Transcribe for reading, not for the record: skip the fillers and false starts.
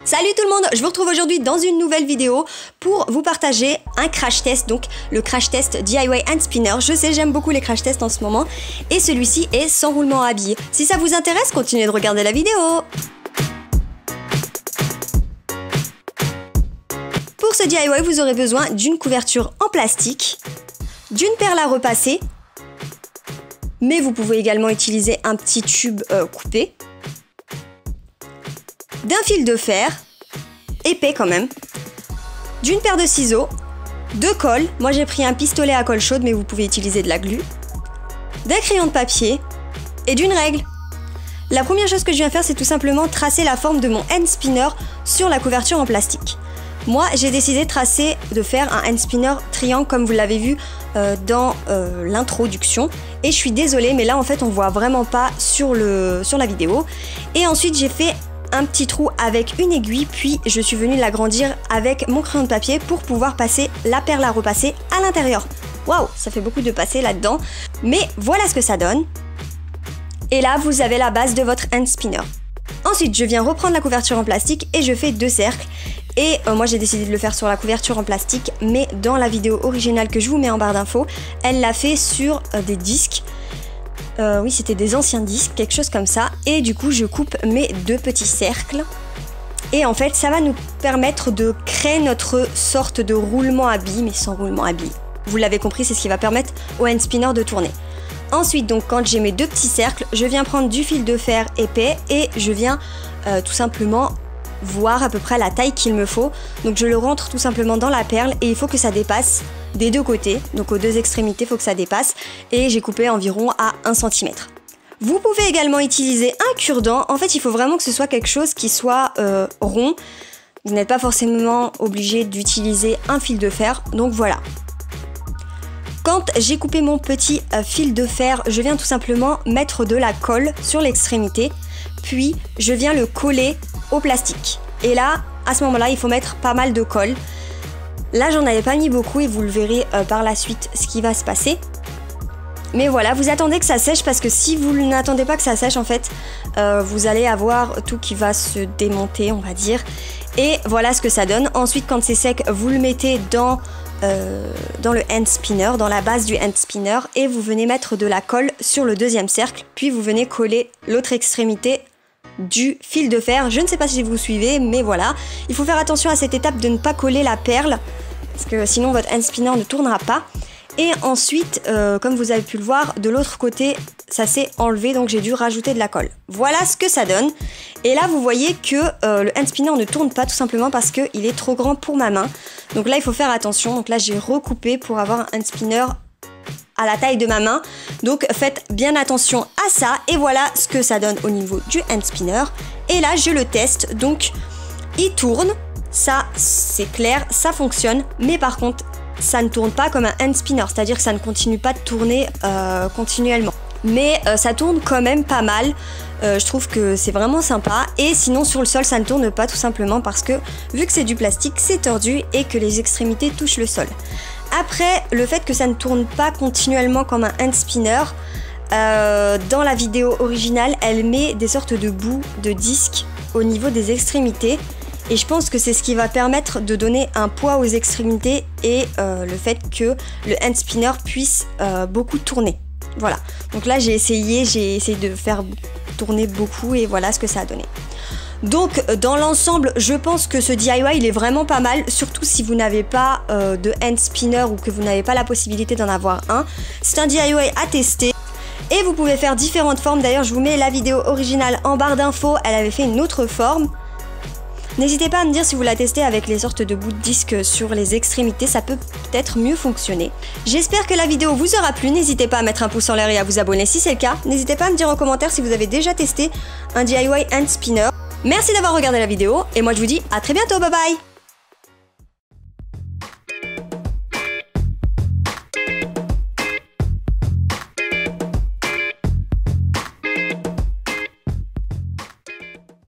Salut tout le monde, je vous retrouve aujourd'hui dans une nouvelle vidéo pour vous partager un crash test, donc le crash test DIY hand spinner. Je sais, j'aime beaucoup les crash tests en ce moment et celui-ci est sans roulement à billes. Si ça vous intéresse, continuez de regarder la vidéo. Pour ce DIY, vous aurez besoin d'une couverture en plastique, d'une perle à repasser, mais vous pouvez également utiliser un petit tube coupé, d'un fil de fer, épais quand même, d'une paire de ciseaux, de colle, moi j'ai pris un pistolet à colle chaude mais vous pouvez utiliser de la glu, d'un crayon de papier et d'une règle. La première chose que je viens faire, c'est tout simplement tracer la forme de mon hand spinner sur la couverture en plastique. Moi j'ai décidé de faire un hand spinner triangle comme vous l'avez vu dans l'introduction, et je suis désolée mais là en fait on voit vraiment pas sur la vidéo. Et ensuite j'ai fait un petit trou avec une aiguille, puis je suis venue l'agrandir avec mon crayon de papier pour pouvoir passer la perle à repasser à l'intérieur. Waouh, ça fait beaucoup de passer là-dedans, mais voilà ce que ça donne. Et là, vous avez la base de votre hand spinner. Ensuite, je viens reprendre la couverture en plastique et je fais 2 cercles. Et moi, j'ai décidé de le faire sur la couverture en plastique, mais dans la vidéo originale que je vous mets en barre d'infos, elle l'a fait sur des disques. Oui, c'était des anciens disques, quelque chose comme ça. Et du coup, je coupe mes 2 petits cercles. Et en fait, ça va nous permettre de créer notre sorte de roulement à billes, mais sans roulement à billes. Vous l'avez compris, c'est ce qui va permettre au hand spinner de tourner. Ensuite, donc, quand j'ai mes 2 petits cercles, je viens prendre du fil de fer épais et je viens tout simplement voir à peu près la taille qu'il me faut. Donc, je le rentre tout simplement dans la perle et il faut que ça dépasse des 2 côtés, donc aux 2 extrémités, il faut que ça dépasse, et j'ai coupé environ à 1 cm. Vous pouvez également utiliser un cure-dent. En fait, il faut vraiment que ce soit quelque chose qui soit rond. Vous n'êtes pas forcément obligé d'utiliser un fil de fer, donc voilà. Quand j'ai coupé mon petit fil de fer, je viens tout simplement mettre de la colle sur l'extrémité, puis je viens le coller au plastique. Et là, à ce moment-là, il faut mettre pas mal de colle. Là, j'en avais pas mis beaucoup et vous le verrez par la suite ce qui va se passer. Mais voilà, vous attendez que ça sèche parce que si vous n'attendez pas que ça sèche, en fait, vous allez avoir tout qui va se démonter, on va dire. Et voilà ce que ça donne. Ensuite, quand c'est sec, vous le mettez dans le hand spinner, dans la base du hand spinner, et vous venez mettre de la colle sur le 2e cercle, puis vous venez coller l'autre extrémité du fil de fer. Je ne sais pas si vous suivez, mais voilà. Il faut faire attention à cette étape de ne pas coller la perle, parce que sinon votre hand spinner ne tournera pas. Et ensuite, comme vous avez pu le voir, de l'autre côté, ça s'est enlevé, donc j'ai dû rajouter de la colle. Voilà ce que ça donne. Et là, vous voyez que le hand spinner ne tourne pas, tout simplement parce qu'il est trop grand pour ma main. Donc là, il faut faire attention. Donc là, j'ai recoupé pour avoir un hand spinner à la taille de ma main. Donc faites bien attention à ça. Et voilà ce que ça donne au niveau du hand spinner. Et là, je le teste. Donc, il tourne. Ça, c'est clair, ça fonctionne. Mais par contre, ça ne tourne pas comme un hand spinner, c'est-à-dire que ça ne continue pas de tourner continuellement. Mais ça tourne quand même pas mal, je trouve que c'est vraiment sympa. Et sinon sur le sol ça ne tourne pas, tout simplement parce que vu que c'est du plastique, c'est tordu et que les extrémités touchent le sol. Après, le fait que ça ne tourne pas continuellement comme un hand spinner, dans la vidéo originale, elle met des sortes de bouts de disques au niveau des extrémités. Et je pense que c'est ce qui va permettre de donner un poids aux extrémités et le fait que le hand spinner puisse beaucoup tourner. Voilà, donc là j'ai essayé de faire tourner beaucoup et voilà ce que ça a donné. Donc dans l'ensemble, je pense que ce DIY il est vraiment pas mal, surtout si vous n'avez pas de hand spinner ou que vous n'avez pas la possibilité d'en avoir un. C'est un DIY à tester. Et vous pouvez faire différentes formes. D'ailleurs, je vous mets la vidéo originale en barre d'infos, elle avait fait une autre forme. N'hésitez pas à me dire si vous la testez avec les sortes de bouts de disque sur les extrémités, ça peut peut-être mieux fonctionner. J'espère que la vidéo vous aura plu, n'hésitez pas à mettre un pouce en l'air et à vous abonner si c'est le cas. N'hésitez pas à me dire en commentaire si vous avez déjà testé un DIY hand spinner. Merci d'avoir regardé la vidéo et moi je vous dis à très bientôt, bye bye.